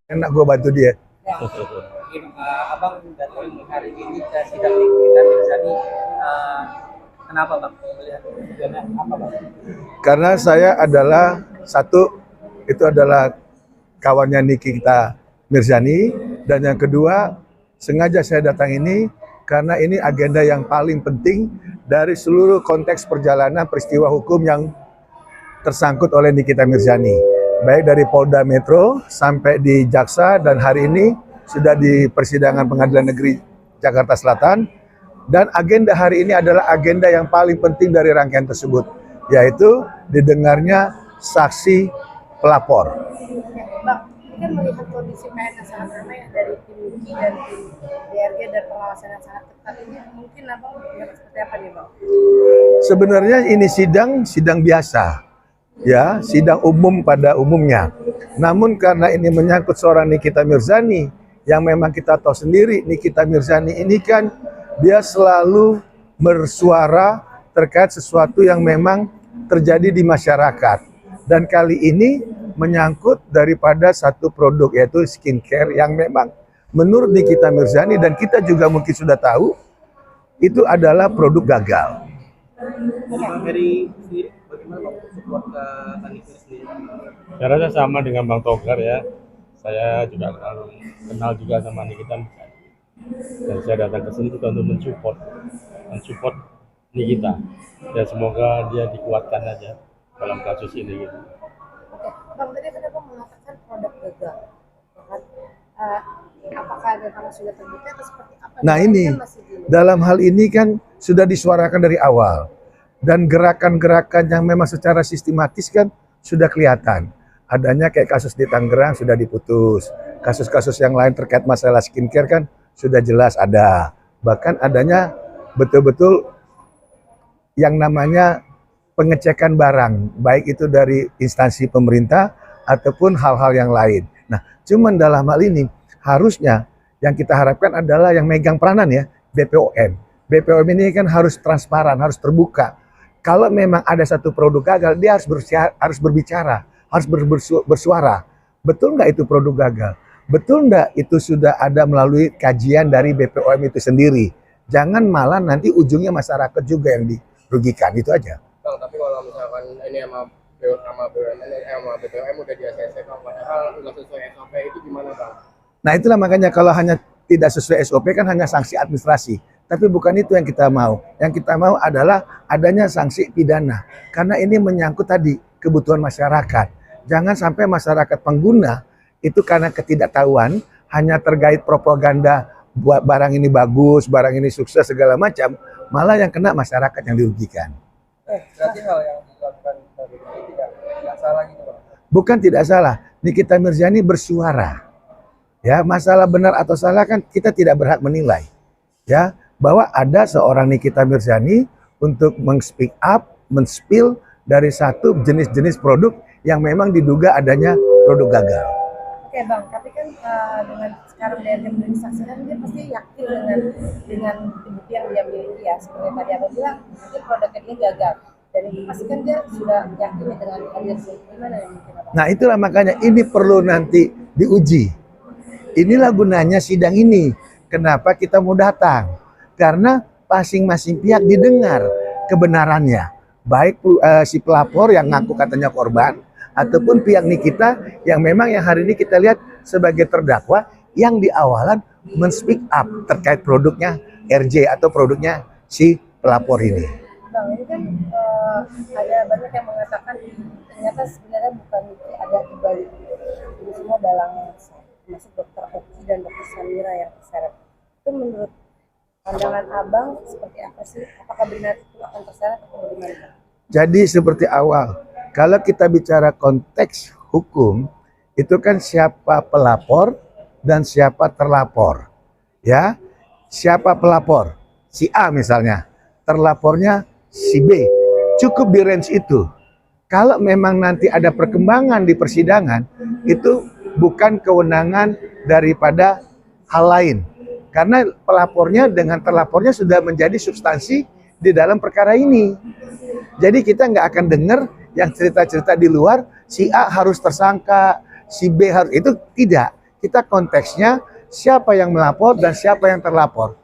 Enak gue bantu dia. Ya. Mungkin abang datang hari ini ke sidang Nikita Mirzani, kenapa bang? Melihat tujuannya apa bang? Karena saya adalah satu, itu adalah kawannya Nikita Mirzani, dan yang kedua sengaja saya datang ini karena ini agenda yang paling penting dari seluruh konteks perjalanan peristiwa hukum yang tersangkut oleh Nikita Mirzani, baik dari Polda Metro sampai di Jaksa, dan hari ini sudah di persidangan Pengadilan Negeri Jakarta Selatan. Dan agenda hari ini adalah agenda yang paling penting dari rangkaian tersebut, yaitu didengarnya saksi pelapor. Bang, ini kan melihat kondisi PN yang sangat ramai ya, dari tim UKI dan tim DRG dan pengawasan yang sangat ketat ini, mungkin abang melihat seperti apa nih bang? Sebenarnya ini sidang biasa, ya, sidang umum pada umumnya. Namun karena ini menyangkut seorang Nikita Mirzani, yang memang kita tahu sendiri Nikita Mirzani ini kan dia selalu bersuara terkait sesuatu yang memang terjadi di masyarakat. Dan kali ini menyangkut daripada satu produk, yaitu skincare, yang memang menurut Nikita Mirzani dan kita juga mungkin sudah tahu itu adalah produk gagal. Bang Heri sendiri, bagaimana bang support ke Nikita sendiri? Saya rasa sama dengan Bang Togar ya. Saya juga kenal juga sama Nikita Mirzani. Dan saya datang ke sini juga untuk mensupport Nikita. Dan semoga dia dikuatkan aja dalam kasus ini gitu. Oke, bang tadi kan abang mengatakan produk gagal, kan? Apakah memang sudah terbukti atau seperti apa? Nah ini, dalam hal ini kan sudah disuarakan dari awal. Dan gerakan-gerakan yang memang secara sistematis kan sudah kelihatan. Adanya kayak kasus di Tangerang sudah diputus. Kasus-kasus yang lain terkait masalah skincare kan sudah jelas ada. Bahkan adanya betul-betul yang namanya pengecekan barang, baik itu dari instansi pemerintah ataupun hal-hal yang lain. Nah, cuman dalam hal ini harusnya yang kita harapkan adalah yang megang peranan ya, BPOM. BPOM ini kan harus transparan, harus terbuka. Kalau memang ada satu produk gagal, dia harus berbicara, harus bersuara. Betul nggak itu produk gagal? Betul nggak itu sudah ada melalui kajian dari BPOM itu sendiri? Jangan malah nanti ujungnya masyarakat juga yang dirugikan, itu aja. Bang, tapi kalau misalkan ini sama BPOM udah di ACC, padahal nggak sesuai SOP, itu gimana bang? Nah itulah makanya kalau hanya tidak sesuai SOP kan hanya sanksi administrasi. Tapi bukan itu yang kita mau. Yang kita mau adalah adanya sanksi pidana. Karena ini menyangkut tadi kebutuhan masyarakat. Jangan sampai masyarakat pengguna itu karena ketidaktahuan hanya terkait propaganda buat barang ini bagus, barang ini sukses segala macam, malah yang kena masyarakat yang dirugikan. Berarti hal yang dilakukan dari ini tidak salah gitu bang? Bukan tidak salah. Nikita Mirzani bersuara. Ya, masalah benar atau salah kan kita tidak berhak menilai. Ya, bahwa ada seorang Nikita Mirzani untuk men-speak up, men-spill dari satu jenis-jenis produk yang memang diduga adanya produk gagal. Oke bang, tapi kan dengan sekarang DRG menjadi saksi kan dia pasti yakin dengan bukti yang dia miliki ya. Seperti tadi abang bilang, mungkin produknya dia gagal. Dan itu pasti kan dia sudah yakin dengan hadirnya. Gimana ya mungkin abang? Nah itulah makanya ini perlu nanti diuji. Inilah gunanya sidang ini. Kenapa kita mau datang? Karena masing-masing pihak didengar kebenarannya. Baik si pelapor yang ngaku katanya korban, ataupun pihak Nikita yang memang yang hari ini kita lihat sebagai terdakwa yang di awalan men-speak up terkait produknya RJ atau produknya si pelapor ini. Bang, ini kan ada banyak yang mengatakan ternyata sebenarnya bukan ada di balik ini semua dalam termasuk dokter Oki dan dokter Samira yang terseret. Itu menurut pandangan abang seperti apa sih? Apakah benar itu akan terseret atau bagaimana? Jadi seperti awal, kalau kita bicara konteks hukum, itu kan siapa pelapor dan siapa terlapor. Ya, siapa pelapor? Si A misalnya, terlapornya si B. Cukup di range itu. Kalau memang nanti ada perkembangan di persidangan, itu bukan kewenangan daripada hal lain. Karena pelapornya dengan terlapornya sudah menjadi substansi di dalam perkara ini. Jadi kita nggak akan dengar yang cerita-cerita di luar, si A harus tersangka, si B harus, itu tidak. kita konteksnya siapa yang melapor dan siapa yang terlapor.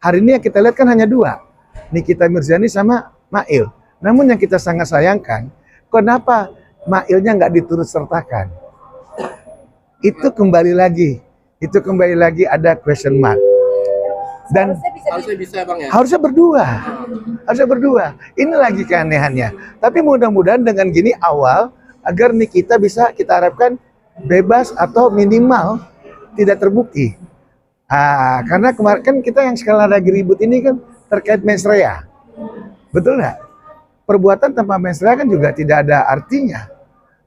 Hari ini yang kita lihat kan hanya dua, Nikita Mirzani sama Mail. Namun yang kita sangat sayangkan, kenapa Mailnya nggak diturut sertakan? Itu kembali lagi ada question mark. Dan Harusnya bisa Bang ya. harusnya berdua. Ini lagi keanehannya. Tapi mudah-mudahan dengan gini awal agar Nikita bisa kita harapkan bebas atau minimal tidak terbukti. Karena kemarin kan kita yang sekarang lagi ribut ini kan terkait mens rea. Betul nggak? Perbuatan tanpa mens rea kan juga tidak ada artinya.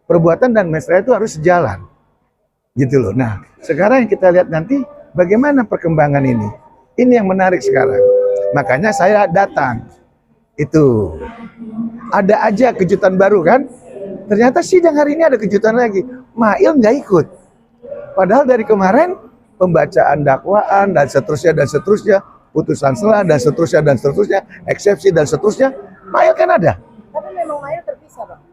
Perbuatan dan mens rea itu harus sejalan. Gitu loh. Nah, sekarang yang kita lihat nanti bagaimana perkembangan ini. Ini yang menarik sekarang. Makanya saya datang. Itu. Ada aja kejutan baru kan? Ternyata sidang hari ini ada kejutan lagi. Mail nggak ikut. Padahal dari kemarin pembacaan dakwaan dan seterusnya, putusan selah dan seterusnya, eksepsi dan seterusnya, Mail kan ada. Tapi memang Mail terpisah, Bang.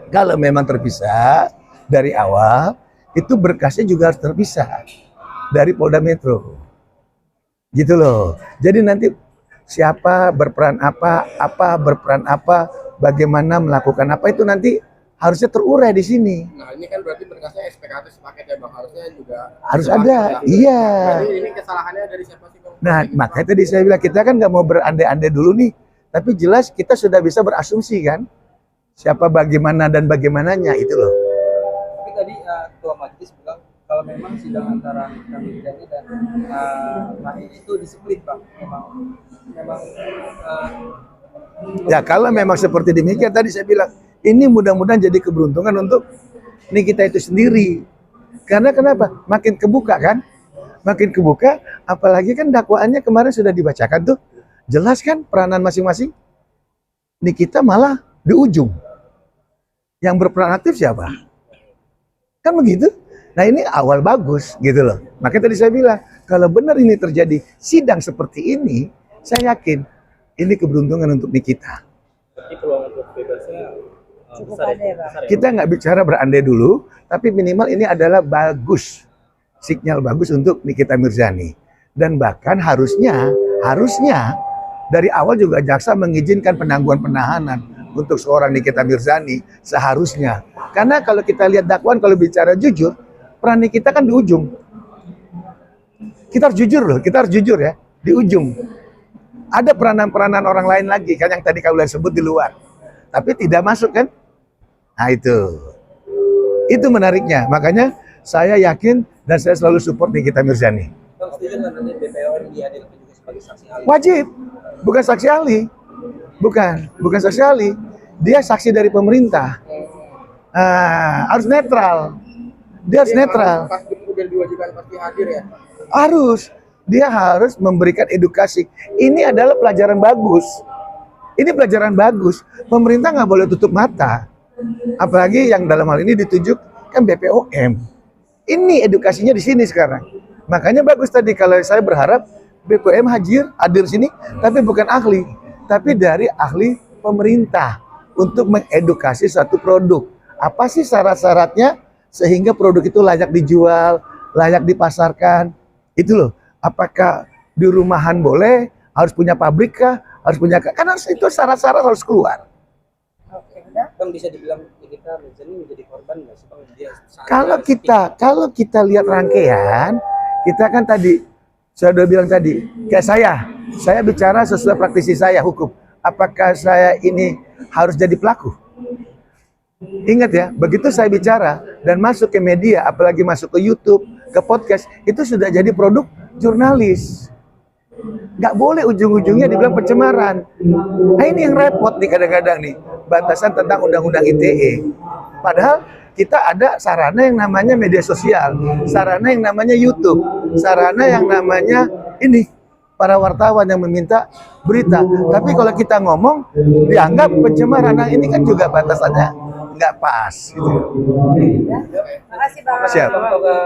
Kalau memang terpisah dari awal, itu berkasnya juga harus terpisah dari Polda Metro. Gitu loh. Jadi nanti siapa berperan apa berperan apa, bagaimana melakukan apa itu nanti harusnya terurai di sini. Nah ini kan berarti berkasnya SPKT sepaket ya Bang, harusnya juga Harus ada, iya. Berarti ini kesalahannya dari siapa sih Bang? Nah, makanya tadi saya bilang kita kan nggak mau berandai-andai dulu nih, tapi jelas kita sudah bisa berasumsi kan, siapa bagaimana dan bagaimananya itu loh. Tapi tadi Ketua Majelis bilang kalau memang sidang antara Nikita Mirzani dan Mail itu di-split Bang. Memang Ya kalau memang seperti demikian tadi saya bilang, ini mudah-mudahan jadi keberuntungan untuk Nikita itu sendiri. Karena kenapa? Makin kebuka kan? Makin kebuka, apalagi kan dakwaannya kemarin sudah dibacakan tuh. Jelas kan peranan masing-masing? Nikita malah di ujung. Yang berperan aktif siapa? Kan begitu? Nah ini awal bagus gitu loh. Makanya tadi saya bilang, kalau benar ini terjadi sidang seperti ini, saya yakin ini keberuntungan untuk Nikita. Tapi peluang untuk bebasnya Cukup besar ada ya, Bang. besar ya. Kita nggak bicara berandai dulu, tapi minimal ini adalah bagus. Sinyal bagus untuk Nikita Mirzani. Dan bahkan harusnya dari awal juga jaksa mengizinkan penangguhan penahanan untuk seorang Nikita Mirzani seharusnya. Karena kalau kita lihat dakwaan, kalau bicara jujur, peran Nikita kan di ujung. Kita harus jujur loh, kita harus jujur ya, di ujung. Ada peranan-peranan orang lain lagi kan yang tadi kalian sebut di luar. Tapi tidak masuk kan? Nah itu menariknya. Makanya saya yakin dan saya selalu support Nikita Mirzani. Bang setuju nggak nanti BPOM dihadirkan juga sebagai saksi ahli? Wajib, bukan saksi ahli, bukan saksi ahli. Dia saksi dari pemerintah. Harus netral. Dia harus netral. Pas udah diwajibkan pasti hadir ya. Harus. Dia harus memberikan edukasi. Ini adalah pelajaran bagus. Ini pelajaran bagus. Pemerintah nggak boleh tutup mata. Apalagi yang dalam hal ini ditunjuk kan BPOM. Ini edukasinya di sini sekarang. Makanya bagus tadi kalau saya berharap BPOM hadir sini, tapi bukan ahli, tapi dari ahli pemerintah untuk mengedukasi satu produk. Apa sih syarat-syaratnya sehingga produk itu layak dijual, layak dipasarkan? Itu loh. Apakah di rumahan boleh? Harus punya pabrik kah? Harus punya kan harus itu syarat-syarat harus keluar. Oke, udah. Bang bisa dibilang Nikita Mirzani menjadi korban nggak sih Bang? Dia Kalau kita lihat rangkaian, kita kan tadi saya udah bilang tadi, kayak saya bicara sesuai praktisi saya hukum. Apakah saya ini harus jadi pelaku? Ingat ya, begitu saya bicara dan masuk ke media, apalagi masuk ke YouTube, ke podcast, itu sudah jadi produk jurnalis. Nggak boleh ujung-ujungnya dibilang pencemaran. Nah ini yang repot nih kadang-kadang nih, batasan tentang undang-undang ITE. Padahal kita ada sarana yang namanya media sosial, sarana yang namanya YouTube, sarana yang namanya ini para wartawan yang meminta berita. Tapi kalau kita ngomong dianggap pencemaran, nah ini kan juga batasannya nggak pas. Gitu. Makasih, Bang. Siap. Bang Toga.